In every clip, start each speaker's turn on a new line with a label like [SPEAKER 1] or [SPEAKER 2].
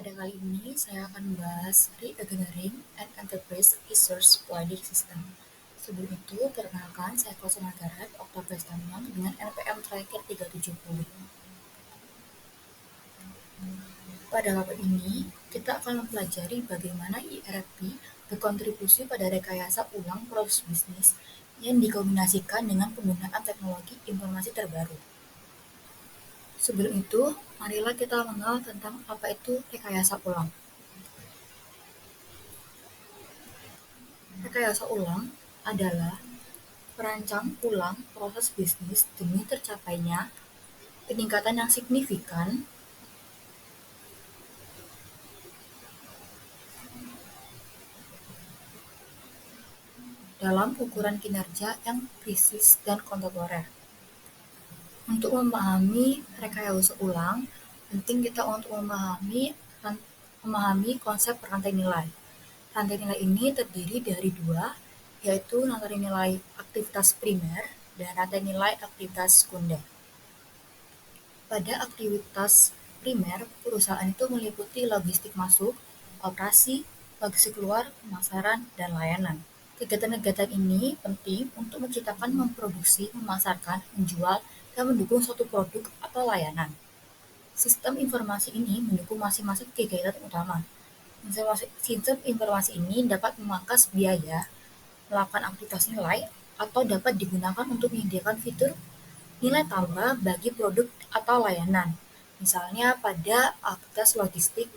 [SPEAKER 1] Pada kali ini, saya akan membahas Re-engineering and Enterprise Resource Planning System. Sebelum itu, perkenalkan saya Kosan Nagarat, Oktavius Tamang dengan NPM terakhir 370. Pada waktu ini, kita akan mempelajari bagaimana ERP berkontribusi pada rekayasa ulang proses bisnis yang dikombinasikan dengan penggunaan teknologi informasi terbaru. Sebelum itu, marilah kita mengenal tentang apa itu rekayasa ulang. Rekayasa ulang adalah merancang ulang proses bisnis demi tercapainya peningkatan yang signifikan dalam ukuran kinerja yang presis dan kontemporer. Untuk memahami rekayasa ulang, penting kita untuk memahami konsep rantai nilai. Rantai nilai ini terdiri dari dua, yaitu rantai nilai aktivitas primer dan rantai nilai aktivitas sekunder. Pada aktivitas primer, perusahaan itu meliputi logistik masuk, operasi, logistik keluar, pemasaran, dan layanan. Kegiatan-kegiatan ini penting untuk menciptakan, memproduksi, memasarkan, menjual, dan mendukung suatu produk atau layanan. Sistem informasi ini mendukung masing-masing kegiatan utama. Sistem informasi ini dapat memangkas biaya, melakukan aktivitas nilai, atau dapat digunakan untuk menyediakan fitur nilai tambah bagi produk atau layanan. Misalnya pada aktivitas logistik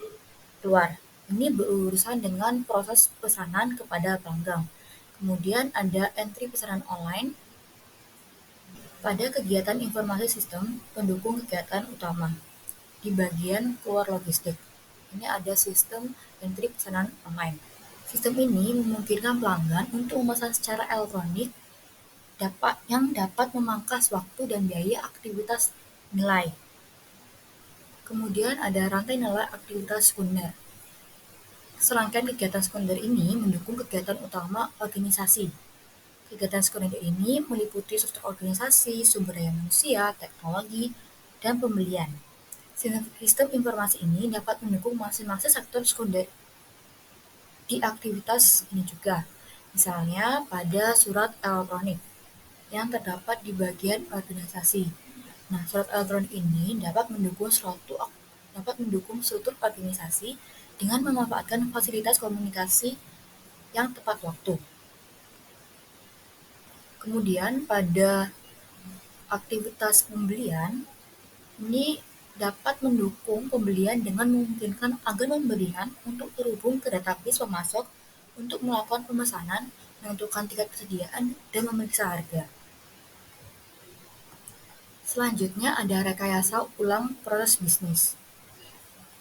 [SPEAKER 1] luar. Ini berurusan dengan proses pesanan kepada pelanggan. Kemudian ada entry pesanan online. Pada kegiatan informasi sistem pendukung kegiatan utama. Di bagian keluar logistik, ini ada sistem entry pesanan online. Sistem ini memungkinkan pelanggan untuk memesan secara elektronik yang dapat memangkas waktu dan biaya aktivitas nilai. Kemudian ada rantai nilai aktivitas sekunder. Serangkaian kegiatan sekunder ini mendukung kegiatan utama organisasi. Kegiatan sekunder ini meliputi struktur organisasi, sumber daya manusia, teknologi, dan pembelian. Sistem informasi ini dapat mendukung masing-masing sektor sekunder di aktivitas ini juga. Misalnya pada surat elektronik yang terdapat di bagian organisasi. Nah, surat elektronik ini dapat mendukung struktur organisasi dengan memanfaatkan fasilitas komunikasi yang tepat waktu. Kemudian pada aktivitas pembelian, ini dapat mendukung pembelian dengan memungkinkan agen pembelian untuk terhubung ke database pemasok untuk melakukan pemesanan, menentukan tingkat kesediaan, dan memeriksa harga. Selanjutnya ada rekayasa ulang proses bisnis.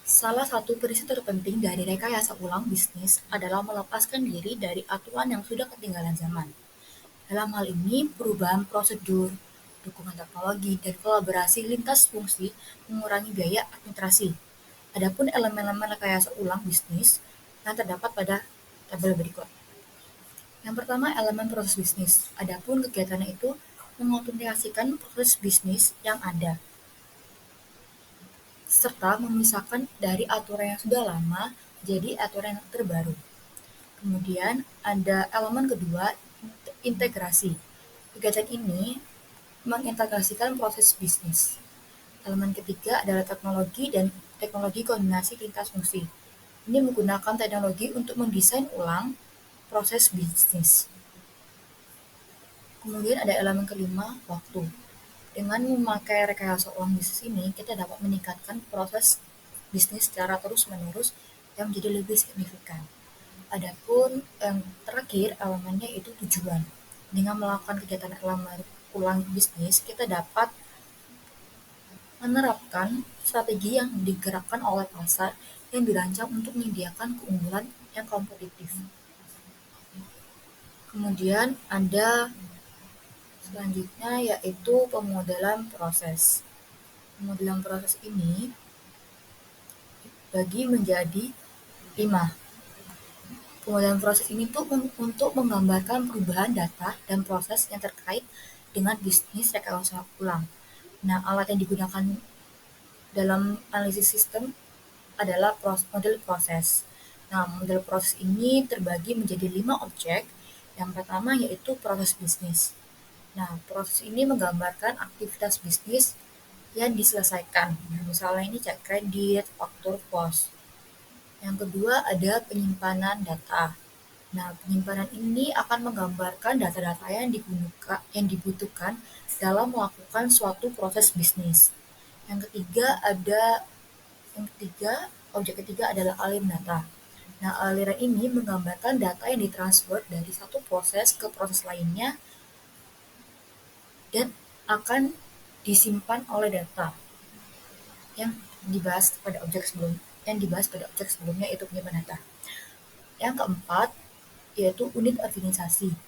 [SPEAKER 1] Salah satu prinsip terpenting dari rekayasa ulang bisnis adalah melepaskan diri dari aturan yang sudah ketinggalan zaman. Dalam hal ini, perubahan prosedur, dukungan teknologi, dan kolaborasi lintas fungsi mengurangi biaya administrasi. Adapun elemen-elemen rekayasa ulang bisnis yang terdapat pada tabel berikut. Yang pertama, elemen proses bisnis. Adapun kegiatannya itu mengoptimalisasikan proses bisnis yang ada, serta memisahkan dari aturan yang sudah lama jadi aturan yang terbaru. Kemudian ada elemen kedua, integrasi. Kegiatan ini mengintegrasikan proses bisnis. Elemen ketiga adalah teknologi dan teknologi koordinasi lintas fungsi. Ini menggunakan teknologi untuk mendesain ulang proses bisnis. Kemudian ada elemen kelima, waktu. Dengan memakai rekayasa ulang bisnis ini, kita dapat meningkatkan proses bisnis secara terus-menerus yang menjadi lebih signifikan. Adapun yang terakhir elemennya itu tujuan. Dengan melakukan kegiatan elemen ulang bisnis, kita dapat menerapkan strategi yang digerakkan oleh pasar yang dirancang untuk menyediakan keunggulan yang kompetitif. Kemudian ada selanjutnya yaitu pemodelan proses. Pemodelan proses ini dibagi menjadi 5. Pemodelan proses ini tuh untuk menggambarkan perubahan data dan proses yang terkait dengan bisnis rekayasa ulang. Nah, alat yang digunakan dalam analisis sistem adalah model proses. Nah, model proses ini terbagi menjadi 5 objek. Yang pertama yaitu proses bisnis. Nah, proses ini menggambarkan aktivitas bisnis yang diselesaikan. Nah, misalnya ini cek kredit, faktur, pos. Yang kedua ada penyimpanan data. Nah, penyimpanan ini akan menggambarkan data-data yang dibutuhkan dalam melakukan suatu proses bisnis. Yang ketiga, objek ketiga adalah aliran data. Nah, aliran ini menggambarkan data yang ditransfer dari satu proses ke proses lainnya dan akan disimpan oleh data yang dibahas pada objek sebelumnya itu penyimpanan data. Yang keempat yaitu unit organisasi.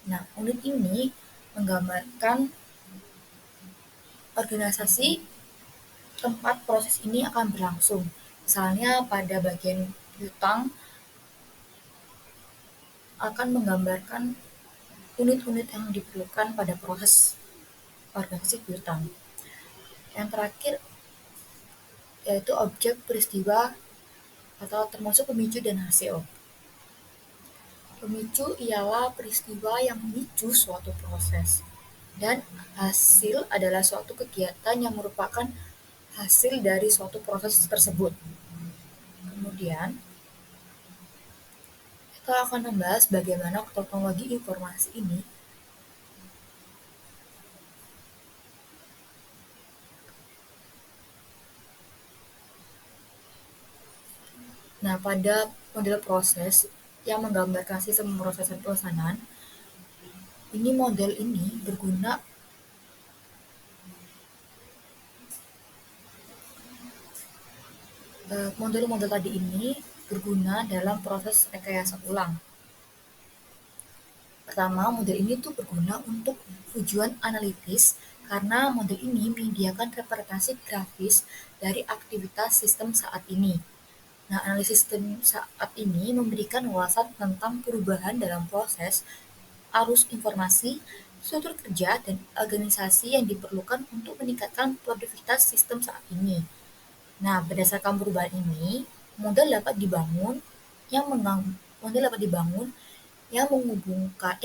[SPEAKER 1] Nah, unit ini menggambarkan organisasi tempat proses ini akan berlangsung. Misalnya pada bagian piutang akan menggambarkan unit-unit yang diperlukan pada proses organisasi piutang. Yang terakhir yaitu objek peristiwa atau termasuk pemicu dan hasil. Pemicu ialah peristiwa yang memicu suatu proses, dan hasil adalah suatu kegiatan yang merupakan hasil dari suatu proses tersebut. Kemudian, kita akan membahas bagaimana teknologi informasi ini Nah, pada model proses yang menggambarkan sistem pemrosesan pemesanan, ini model ini berguna model-model tadi ini berguna dalam proses rekayasa ulang. Pertama, model ini tuh berguna untuk tujuan analitis karena model ini menyediakan representasi grafis dari aktivitas sistem saat ini. Nah, analisis sistem saat ini memberikan ulasan tentang perubahan dalam proses, arus informasi, struktur kerja, dan organisasi yang diperlukan untuk meningkatkan produktivitas sistem saat ini. Nah, berdasarkan perubahan ini, model dapat dibangun yang model dapat dibangun yang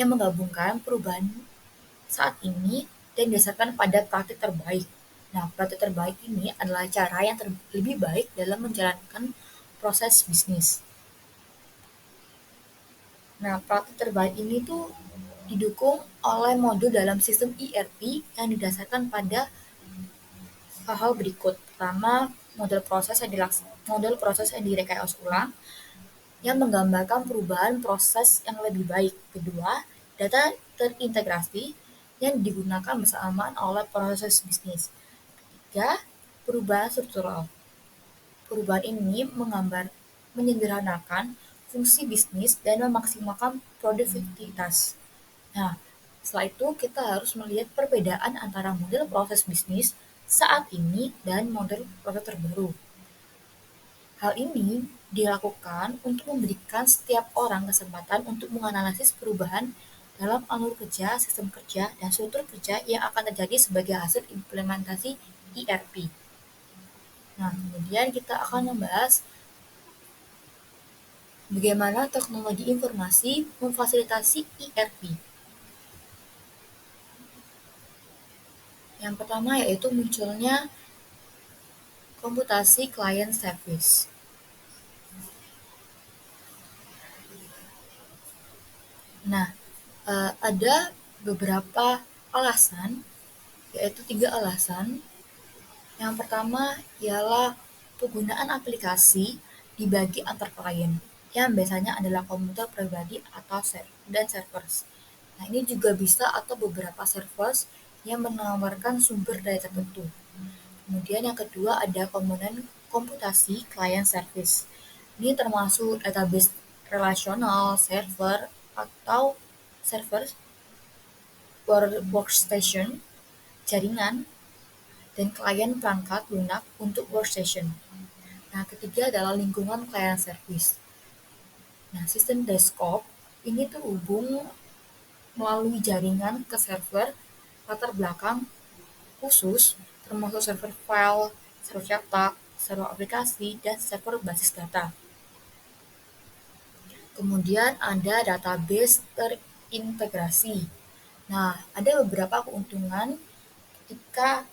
[SPEAKER 1] menggabungkan perubahan saat ini dan didasarkan pada praktik terbaik. Nah, praktik terbaik ini adalah cara yang lebih baik dalam menjalankan proses bisnis. Nah, praktik terbaik ini tuh didukung oleh modul dalam sistem ERP yang didasarkan pada hal-hal berikut. Pertama, model proses yang direkayasa ulang yang menggambarkan perubahan proses yang lebih baik. Kedua, data terintegrasi yang digunakan bersamaan oleh proses bisnis. Ketiga, perubahan struktural. Perubahan ini menyederhanakan fungsi bisnis dan memaksimalkan produktivitas. Nah, setelah itu kita harus melihat perbedaan antara model proses bisnis saat ini dan model proses terbaru. Hal ini dilakukan untuk memberikan setiap orang kesempatan untuk menganalisis perubahan dalam alur kerja, sistem kerja, dan struktur kerja yang akan terjadi sebagai hasil implementasi ERP. Nah, kemudian kita akan membahas bagaimana teknologi informasi memfasilitasi ERP. Yang pertama yaitu munculnya komputasi client service. Nah, ada beberapa alasan, yaitu 3 alasan. Yang pertama ialah penggunaan aplikasi dibagi antar klien, yang biasanya adalah komputer pribadi atau servers. Nah, ini juga bisa atau beberapa servers yang menawarkan sumber daya tertentu. Kemudian yang kedua ada komponen komputasi client service. Ini termasuk database relasional, server, atau server workstation, jaringan, dan klien perangkat lunak untuk workstation. Nah, ketiga adalah lingkungan client service. Nah, sistem desktop ini terhubung melalui jaringan ke server latar belakang khusus, termasuk server file, server cetak, server aplikasi, dan server basis data. Kemudian ada database terintegrasi. Nah, ada beberapa keuntungan ketika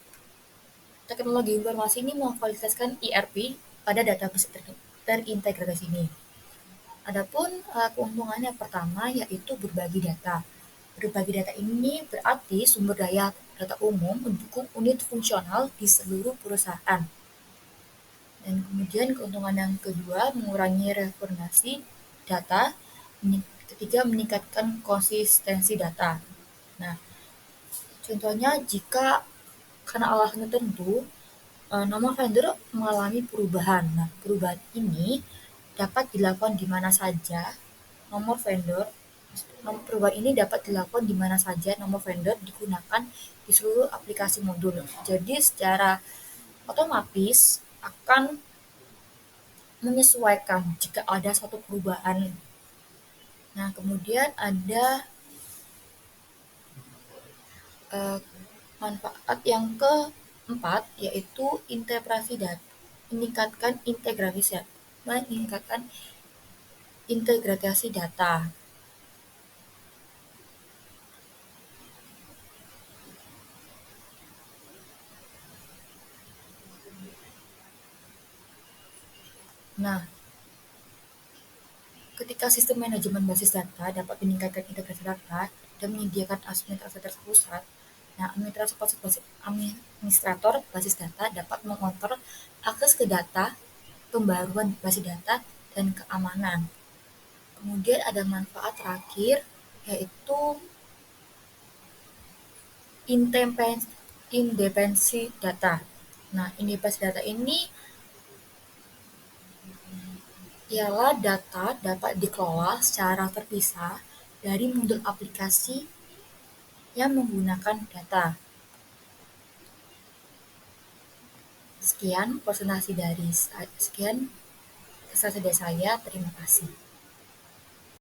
[SPEAKER 1] teknologi informasi ini memvalidataskan ERP pada database terintegrasi ini. Adapun keuntungannya pertama yaitu berbagi data. Berbagi data ini berarti sumber daya data umum mendukung unit fungsional di seluruh perusahaan. Dan kemudian keuntungan yang kedua mengurangi redundansi data, ketiga meningkatkan konsistensi data. Nah, contohnya jika karena alasan tertentu nama vendor mengalami perubahan. Nah, perubahan ini dapat dilakukan di mana saja nomor vendor perubahan ini dapat dilakukan di mana saja nomor vendor digunakan di seluruh aplikasi modul. Jadi secara otomatis akan menyesuaikan jika ada suatu perubahan. Nah, kemudian ada manfaat yang keempat yaitu integrasi data, meningkatkan integrasi data. Nah, ketika sistem manajemen basis data dapat meningkatkan integrasi data dan menyediakan administrator pusat, nah administrator basis data dapat mengontrol akses ke data, pembaruan basis data, dan keamanan. Kemudian ada manfaat terakhir yaitu independensi data. Nah, independensi data ini ialah data dapat dikelola secara terpisah dari modul aplikasi yang menggunakan data. Sekian presentasi dari saya. Terima kasih.